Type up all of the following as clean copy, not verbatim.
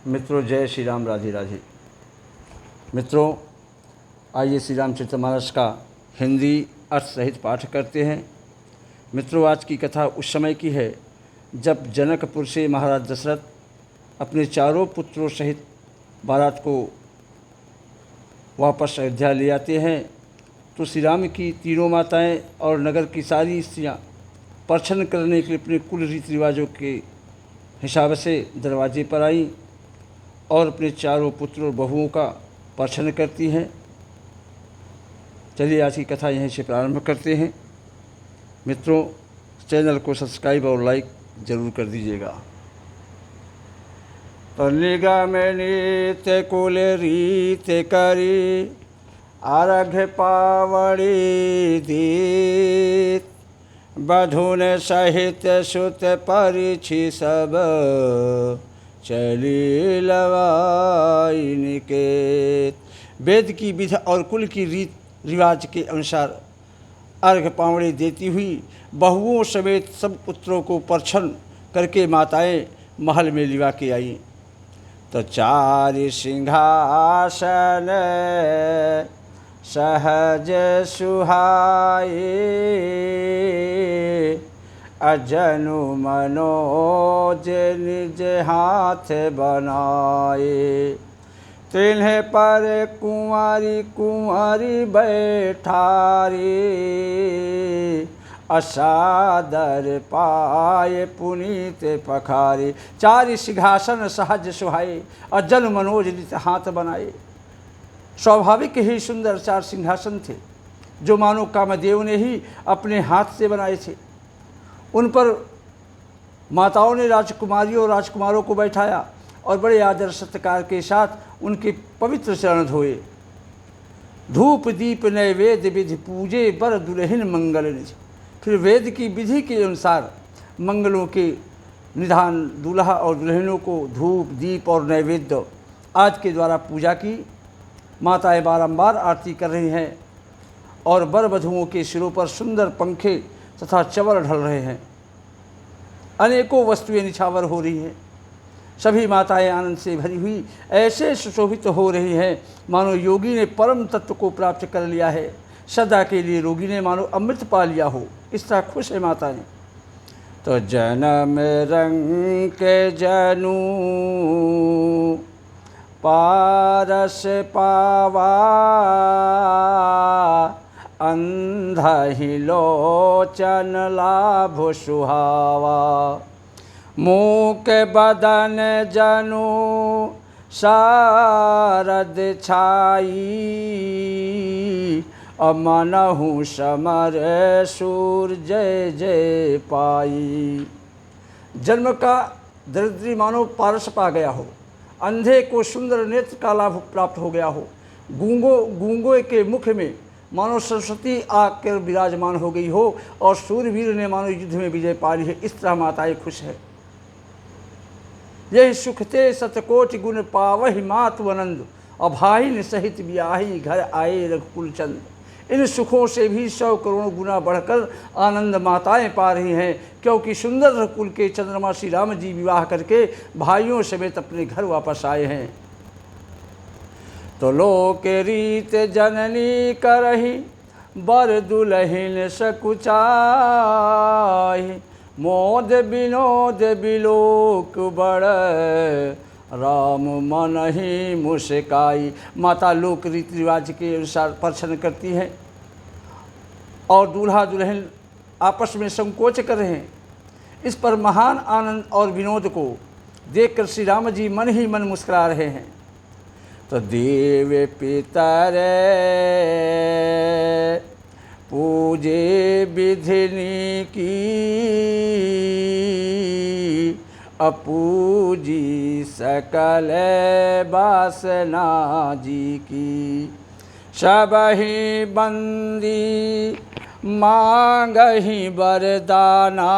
मित्रों, जय श्री राम, राधे राधे। मित्रों, आइए श्री रामचरितमानस का हिंदी अर्थ सहित पाठ करते हैं। मित्रों, आज की कथा उस समय की है जब जनकपुर से महाराज दशरथ अपने चारों पुत्रों सहित बारात को वापस अयोध्या ले आते हैं, तो श्री राम की तीनों माताएं और नगर की सारी स्त्रियाँ परछन करने के लिए अपने कुल रीति रिवाजों के हिसाब से दरवाजे पर आईं और अपने चारों पुत्र और बहुओं का परछन करती हैं। चलिए आज की कथा यहीं से प्रारंभ करते हैं। मित्रों, चैनल को सब्सक्राइब और लाइक ज़रूर कर दीजिएगा। निगम नीत कुल रीत करी अर्घ पावड़ी दीत, बधुन सहित सुत परिछि सब चली लवाई निकेत। वेद की विधि और कुल की रीत रिवाज के अनुसार अर्घ पावड़ी देती हुई बहुओं समेत सब पुत्रों को परछन करके माताएं महल में लिवा के आईं। तो चारि सिंहासन सहज सुहाए, अजनु मनोज निज हाथ बनाए। तिन्ह पर कुंवारी कुंवारी बैठारी, असादर पाए पुनीत पखारे। चारि सिंहासन सहज सुहाए, अजन मनोज निज हाथ बनाए। स्वाभाविक ही सुंदर चार सिंहासन थे जो मानो कामदेव ने ही अपने हाथ से बनाए थे। उन पर माताओं ने राजकुमारियों और राजकुमारों को बैठाया और बड़े आदर सत्कार के साथ उनके पवित्र चरण धोए। धूप दीप नैवेद्य विधि पूजे, बर दुल्हन मंगल निज। फिर वेद की विधि के अनुसार मंगलों के निधान दूल्हा और दुल्हनों को धूप दीप और नैवेद्य आदि के द्वारा पूजा की। माताएं बारंबार आरती कर रही हैं और वर वधुओं के सिरों पर सुंदर पंखे तथा चंवर ढल रहे हैं। अनेकों वस्तुएं निछावर हो रही हैं। सभी माताएं आनंद से भरी हुई ऐसे सुशोभित हो रही हैं मानो योगी ने परम तत्व को प्राप्त कर लिया है। सदा के लिए रोगी ने मानो अमृत पा लिया हो, इस तरह खुश है माताएं। तो जन्म रंग के जनू पारस पावा, अंधा ही लोचन लाभ सुहावा। मूक बदन जनु शारद छाई, अमनहु समर सूर जय जय पाई। जन्म का दरिद्री मानो पारस पा गया हो, अंधे को सुंदर नेत्र का लाभ प्राप्त हो गया हो, गूंगों के मुख में मानो सरस्वती आकर विराजमान हो गई हो और सूरवीर ने मानो युद्ध में विजय पा ली है। इस तरह माताएं खुश है। यही सुख ते सतकोटि गुण पावहि मातु आनंद, अभाइन सहित ब्याही घर आए रघुकुल चंद। इन सुखों से भी 100 करोड़ गुना बढ़कर आनंद माताएं पा रही हैं, क्योंकि सुंदर रघुकुल के चंद्रमा श्री राम जी विवाह करके भाइयों समेत अपने घर वापस आए हैं। तो लोक रीत जननी करही, बर दुलहिन सकुचाई। मोद विनोद बिलोक बड़, राम मन ही मुस्काई। माता लोक रीति रिवाज के अनुसार परछन करती हैं और दूल्हा दुल्हन आपस में संकोच कर रहे हैं। इस पर महान आनंद और विनोद को देखकर श्री राम जी मन ही मन मुस्कुरा रहे हैं। तो देव पितर पूजे विधिनी की, अपूजी सकल वासना जी की। सबहि बंदी मांगहि वरदाना,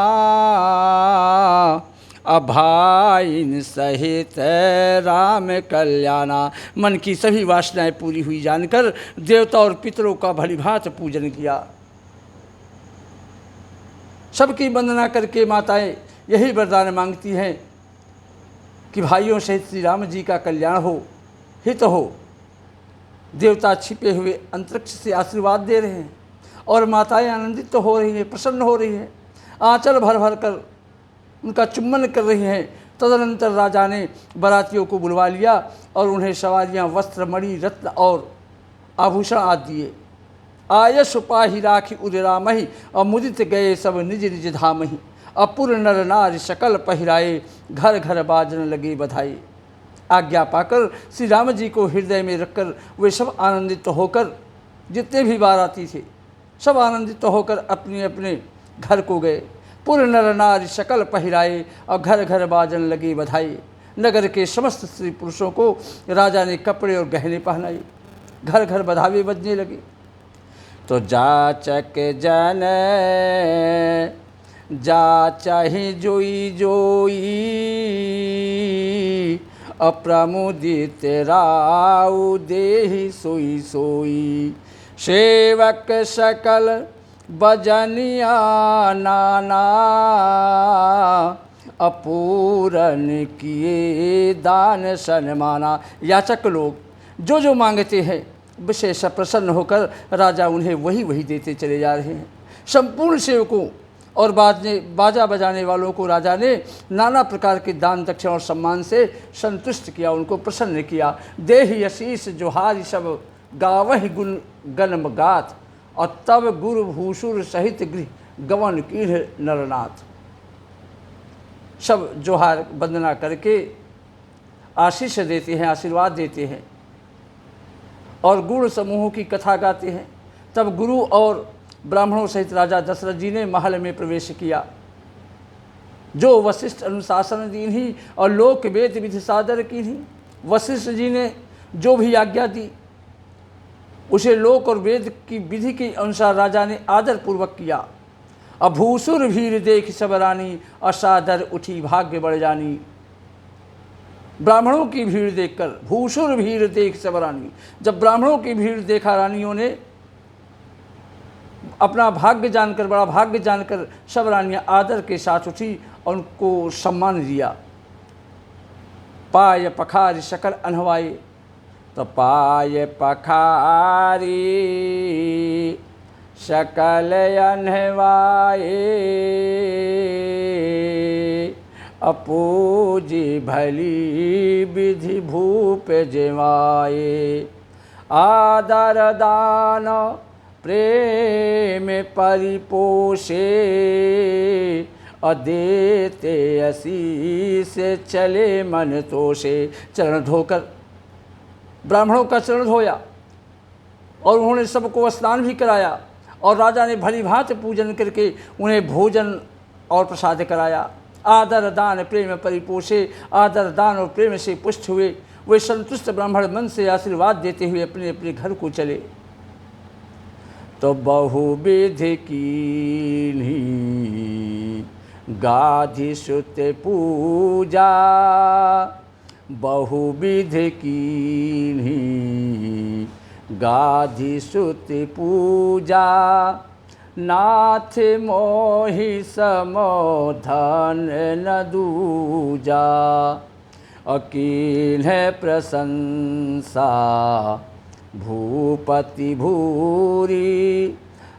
अभाइन सहित राम कल्याणा। मन की सभी वासनाएं पूरी हुई जानकर देवता और पितरों का भलीभांति पूजन किया। सबकी वंदना करके माताएं यही वरदान मांगती हैं कि भाइयों सहित श्री राम जी का कल्याण हो, हित हो। देवता छिपे हुए अंतरिक्ष से आशीर्वाद दे रहे हैं और माताएं आनंदित तो हो रही हैं, प्रसन्न हो रही हैं, आंचल भर भर कर उनका चुम्बन कर रही हैं। तदनंतर राजा ने बारातियों को बुलवा लिया और उन्हें सवारियां, वस्त्र, मणि, रत्न और आभूषण आदि दिए। आयस पाही राखी उदिरामहि, और मुदित गए सब निज निज धामहि। अपुर नर नारी सकल पहिराए, घर घर बाजन लगे बधाई। आज्ञा पाकर श्री राम जी को हृदय में रखकर वे सब आनंदित होकर, जितने भी बाराती थे सब आनंदित होकर अपने अपने घर को गए। पुर नर नारी सकल पहिराए, और घर घर बाजन लगे बधाई। नगर के समस्त स्त्री पुरुषों को राजा ने कपड़े और गहने पहनाए, घर घर बधावे बजने लगे। तो जाचक जन जाचहि जोई जोई, अप्रमुदित राउ देहि सोई सोई। सेवक सकल बजनिया नाना, अपूरन किए दान सन्माना। याचक लोग जो जो मांगते हैं विशेष प्रसन्न होकर राजा उन्हें वही वही देते चले जा रहे हैं। संपूर्ण सेवकों और बाजा बजाने वालों को राजा ने नाना प्रकार के दान, दक्षिण और सम्मान से संतुष्ट किया, उनको प्रसन्न किया। देहि आशीष जोहारि सब गावहि गुण गण गात, और तब गुरु भूषुर सहित गृह गवन की नरनाथ। सब जोहार वंदना करके आशीष देते हैं, आशीर्वाद देते हैं और गुण समूहों की कथा गाते हैं। तब गुरु और ब्राह्मणों सहित राजा दशरथ जी ने महल में प्रवेश किया। जो वशिष्ठ अनुशासन दीन ही और लोक वेद विधि सादर की ही। वशिष्ठ जी ने जो भी आज्ञा दी उसे लोक और वेद की विधि के अनुसार राजा ने आदर पूर्वक किया। अभूसुर भीर देख सब रानी, असादर उठी भाग्य बढ़ जानी। ब्राह्मणों की भीड़ देखकर, भूसुर भीड़ देख सब रानी, जब ब्राह्मणों की भीड़ देखा रानियों ने अपना भाग्य जानकर, बड़ा भाग्य जानकर सब रानियां आदर के साथ उठी और उनको सम्मान दिया। पाय पखारी सकल अनहवाए, तो पाय पखारी सकल अनहवाए, अपूजी भली विधि भूप जेवाए। आदर दान प्रेम परिपोषे, अदेते आशीष चले मन तोषे। चरण धोकर ब्राह्मणों का चरण धोया और उन्होंने सबको स्नान भी कराया और राजा ने भली भांति पूजन करके उन्हें भोजन और प्रसाद कराया। आदर दान प्रेम परिपोषे, आदर दान और प्रेम से पुष्ट हुए वे संतुष्ट ब्राह्मण मन से आशीर्वाद देते हुए अपने अपने घर को चले। तो बहुविधि कीन्ही गाधि सुत पूजा, बहुविधि कीन्ही गाधि सुत पूजा। नाथ मोहि समो धन न दूजा, अकील है प्रशंसा भूपति भूरी।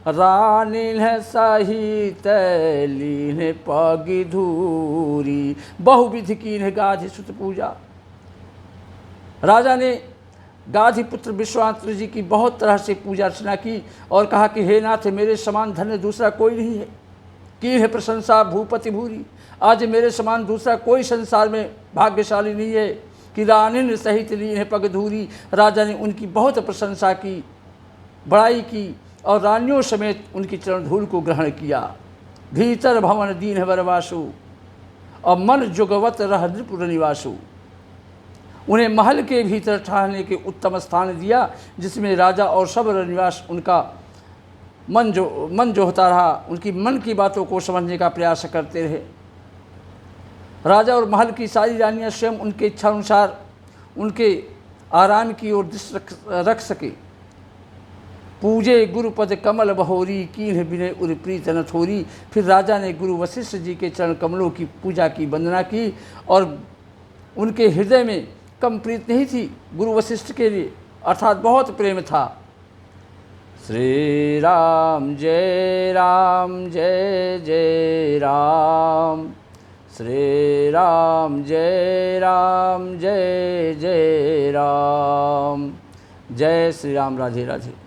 रानील है सहित लीन पग धूरी। बहुविधि कीन है गाधि सुत पूजा। राजा ने गाधि पुत्र विश्वामित्र जी की बहुत तरह से पूजा अर्चना की और कहा कि हे नाथ, मेरे समान धन्य दूसरा कोई नहीं है। की है प्रशंसा भूपति भूरी। आज मेरे समान दूसरा कोई संसार में भाग्यशाली नहीं है कि रानिन सहित लीन है पग धूरी। राजा ने उनकी बहुत प्रशंसा की, बड़ाई की और रानियों समेत उनकी चरण धूल को ग्रहण किया। भीतर भवन दीन है वरवासु, और मन जुगवत रह नृपुर निवासु। उन्हें महल के भीतर ठहरने के उत्तम स्थान दिया जिसमें राजा और सब निवास उनका मन जो होता रहा, उनकी मन की बातों को समझने का प्रयास करते रहे। राजा और महल की सारी रानियां स्वयं उनके इच्छा अनुसार उनके आराम की ओर दृष्टि रख सके। पूजे गुरुपद कमल बहोरी, कीन्ह विनय उर प्रीत न थोरी। फिर राजा ने गुरु वशिष्ठ जी के चरण कमलों की पूजा की, वंदना की और उनके हृदय में कम प्रीत नहीं थी गुरु वशिष्ठ के लिए, अर्थात बहुत प्रेम था। श्री राम जय जय राम, श्री राम जय जय राम। जय श्री राम, राधे राधे।